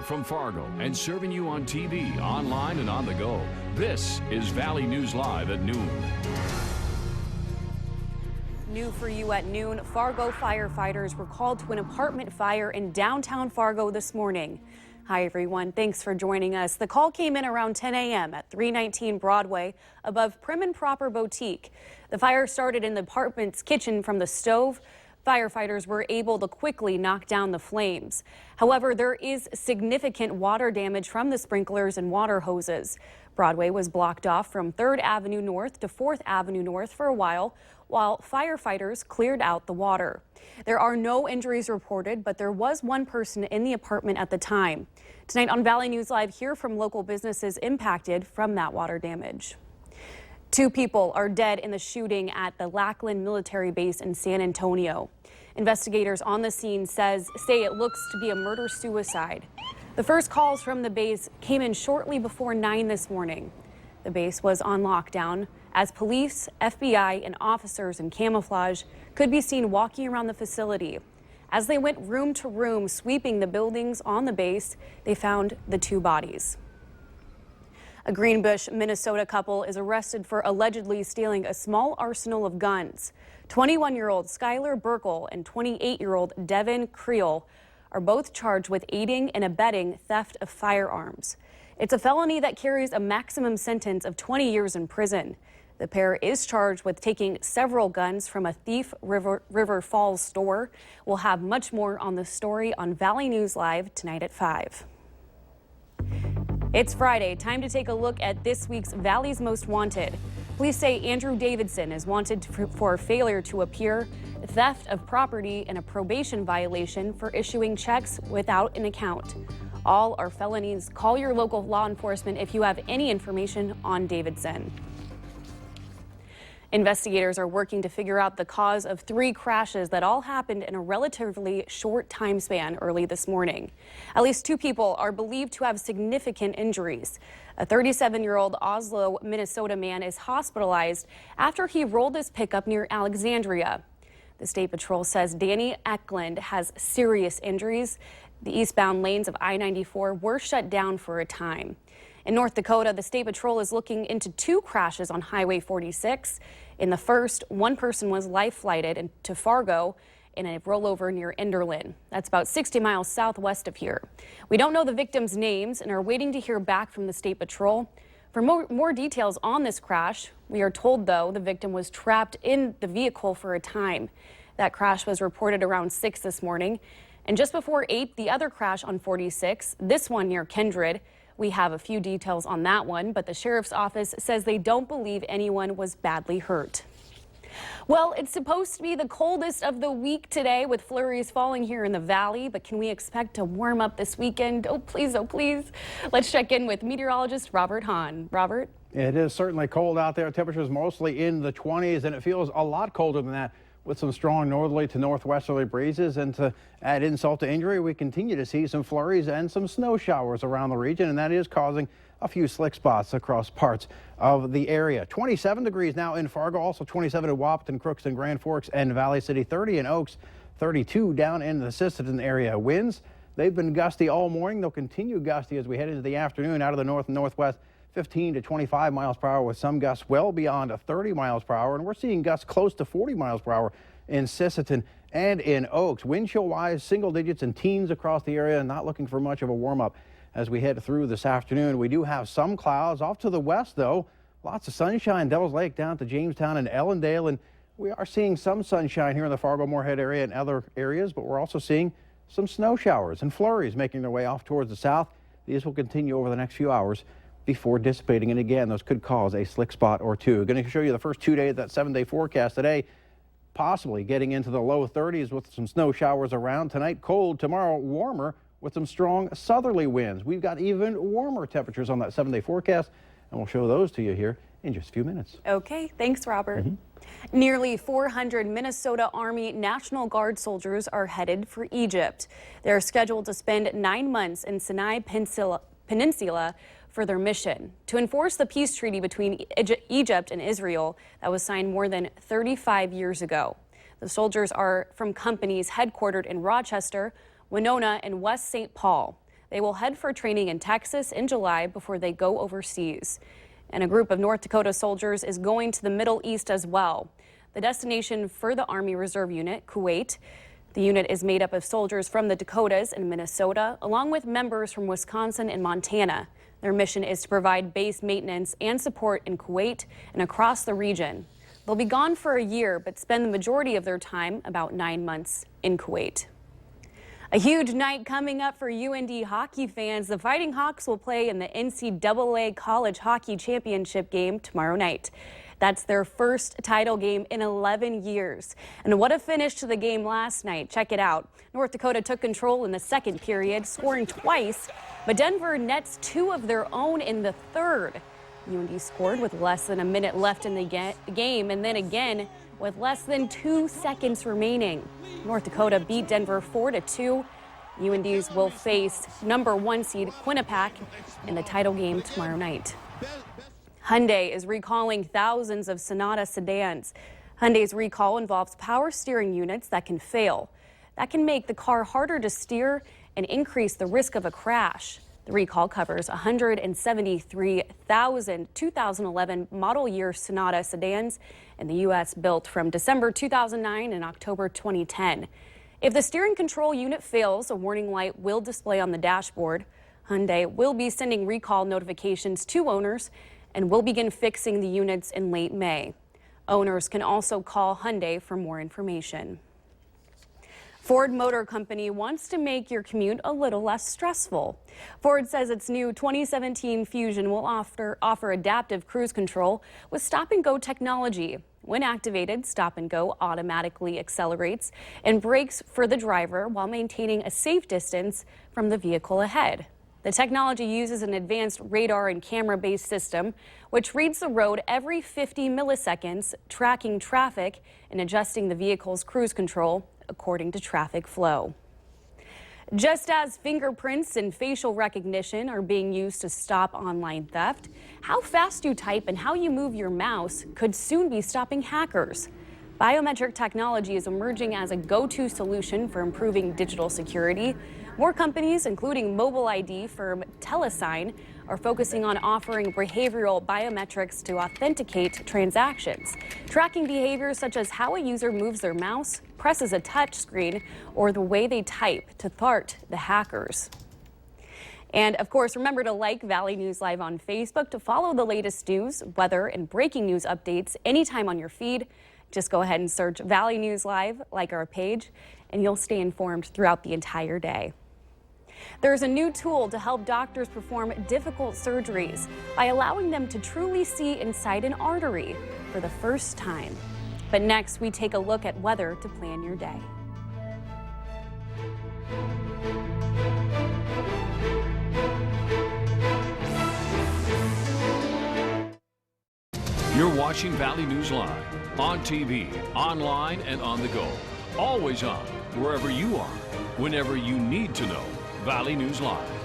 from Fargo and serving you on TV, online, and on the go. This is Valley News Live at noon. New for you at noon, Fargo firefighters were called to an apartment fire in downtown Fargo this morning. Hi, everyone. Thanks for joining us. The call came in around 10 a.m. at 319 Broadway above Prim and Proper Boutique. The fire started in the apartment's kitchen from the stove. Firefighters were able to quickly knock down the flames. However, there is significant water damage from the sprinklers and water hoses. Broadway was blocked off from 3rd Avenue North to 4th Avenue North for a while firefighters cleared out the water. There are no injuries reported, but there was one person in the apartment at the time. Tonight on Valley News Live, hear from local businesses impacted from that water damage. 2 people are dead in the shooting at the Lackland military base in San Antonio. Investigators on the scene say it looks to be a murder-suicide. The first calls from the base came in shortly before 9 this morning. The base was on lockdown as police, FBI, and officers in camouflage could be seen walking around the facility. As they went room to room sweeping the buildings on the base, they found the 2 bodies. A Greenbush, Minnesota couple is arrested for allegedly stealing a small arsenal of guns. 21-year-old Skylar Burkle and 28-year-old Devin Creel are both charged with aiding and abetting theft of firearms. It's a felony that carries a maximum sentence of 20 years in prison. The pair is charged with taking several guns from a Thief River Falls store. We'll have much more on the story on Valley News Live tonight at 5. It's Friday, time to take a look at this week's Valley's Most Wanted. Police say Andrew Davidson is wanted for failure to appear, theft of property, and a probation violation for issuing checks without an account. All are felonies. Call your local law enforcement if you have any information on Davidson. Investigators are working to figure out the cause of 3 crashes that all happened in a relatively short time span early this morning. At least 2 people are believed to have significant injuries. A 37-year-old Oslo, Minnesota man is hospitalized after he rolled his pickup near Alexandria. The State Patrol says Danny Eklund has serious injuries. The eastbound lanes of I-94 were shut down for a time. In North Dakota, the State Patrol is looking into 2 crashes on Highway 46. In the first, one person was life-flighted into Fargo in a rollover near Enderlin. That's about 60 miles southwest of here. We don't know the victims' names and are waiting to hear back from the State Patrol. For more details on this crash, we are told, though, the victim was trapped in the vehicle for a time. That crash was reported around 6 this morning. And just before 8, the other crash on 46, this one near Kindred. We have a few details on that one, but the sheriff's office says they don't believe anyone was badly hurt. Well, it's supposed to be the coldest of the week today with flurries falling here in the valley, but can we expect to warm up this weekend? Oh, please, oh, please. Let's check in with meteorologist Robert Hahn. Robert? It is certainly cold out there. Temperatures mostly in the 20s, and it feels a lot colder than that with some strong northerly to northwesterly breezes. And to add insult to injury, we continue to see some flurries and some snow showers around the region, and that is causing a few slick spots across parts of the area. 27 degrees now in Fargo, also 27 in Wahpeton, Crookston, Grand Forks, and Valley City, 30 in Oaks, 32 down in the Sisseton area. Winds, they've been gusty all morning. They'll continue gusty as we head into the afternoon out of the north and northwest. 15 to 25 miles per hour with some gusts well beyond 30 miles per hour. And we're seeing gusts close to 40 miles per hour in Sisseton and in Oaks. Wind chill wise, single digits and teens across the area, not looking for much of a warm up as we head through this afternoon. We do have some clouds off to the west, though. Lots of sunshine, Devils Lake down to Jamestown and Ellendale. And we are seeing some sunshine here in the Fargo-Moorhead area and other areas, but we're also seeing some snow showers and flurries making their way off towards the south. These will continue over the next few hours before dissipating, and again, those could cause a slick spot or 2. Going to show you the first 2 days of that 7-day forecast today, possibly getting into the low 30s with some snow showers around. Tonight, cold. Tomorrow, warmer with some strong southerly winds. We've got even warmer temperatures on that 7-day forecast, and we'll show those to you here in just a few minutes. Okay, thanks, Robert. Nearly 400 Minnesota Army National Guard soldiers are headed for Egypt. They're scheduled to spend 9 months in Sinai Peninsula for their mission to enforce the peace treaty between Egypt and Israel that was signed more than 35 years ago. The soldiers are from companies headquartered in Rochester, Winona, and West St. Paul. They will head for training in Texas in July before they go overseas. And a group of North Dakota soldiers is going to the Middle East as well. The destination for the Army Reserve Unit, Kuwait. The unit is made up of soldiers from the Dakotas and Minnesota, along with members from Wisconsin and Montana. Their mission is to provide base maintenance and support in Kuwait and across the region. They'll be gone for a year, but spend the majority of their time, about 9 months, in Kuwait. A huge night coming up for UND hockey fans. The Fighting Hawks will play in the NCAA College Hockey Championship game tomorrow night. That's their first title game in 11 years. And what a finish to the game last night. Check it out. North Dakota took control in the second period, scoring twice, but Denver nets 2 of their own in the third. UND scored with less than a minute left in the game, and then again with less than 2 seconds remaining. North Dakota beat Denver 4-2. UNDs will face number 1 seed Quinnipiac in the title game tomorrow night. Hyundai is recalling thousands of Sonata sedans. Hyundai's recall involves power steering units that can fail. That can make the car harder to steer and increase the risk of a crash. The recall covers 173,000 2011 model year Sonata sedans in the U.S. built from December 2009 and October 2010. If the steering control unit fails, a warning light will display on the dashboard. Hyundai will be sending recall notifications to owners and will begin fixing the units in late May. Owners can also call Hyundai for more information. Ford Motor Company wants to make your commute a little less stressful. Ford says its new 2017 Fusion will offer adaptive cruise control with stop-and-go technology. When activated, stop-and-go automatically accelerates and brakes for the driver while maintaining a safe distance from the vehicle ahead. The technology uses an advanced radar and camera-based system, which reads the road every 50 milliseconds, tracking traffic and adjusting the vehicle's cruise control according to traffic flow. Just as fingerprints and facial recognition are being used to stop online theft, how fast you type and how you move your mouse could soon be stopping hackers. Biometric technology is emerging as a go-to solution for improving digital security. More companies, including mobile ID firm Telesign, are focusing on offering behavioral biometrics to authenticate transactions, tracking behaviors such as how a user moves their mouse, presses a touch screen, or the way they type to thwart the hackers. And of course, remember to like Valley News Live on Facebook to follow the latest news, weather, and breaking news updates anytime on your feed. Just go ahead and search Valley News Live, like our page, and you'll stay informed throughout the entire day. There's a new tool to help doctors perform difficult surgeries by allowing them to truly see inside an artery for the first time. But next, we take a look at weather to plan your day. You're watching Valley News Live on TV, online, and on the go. Always on, wherever you are, whenever you need to know. Valley News Live.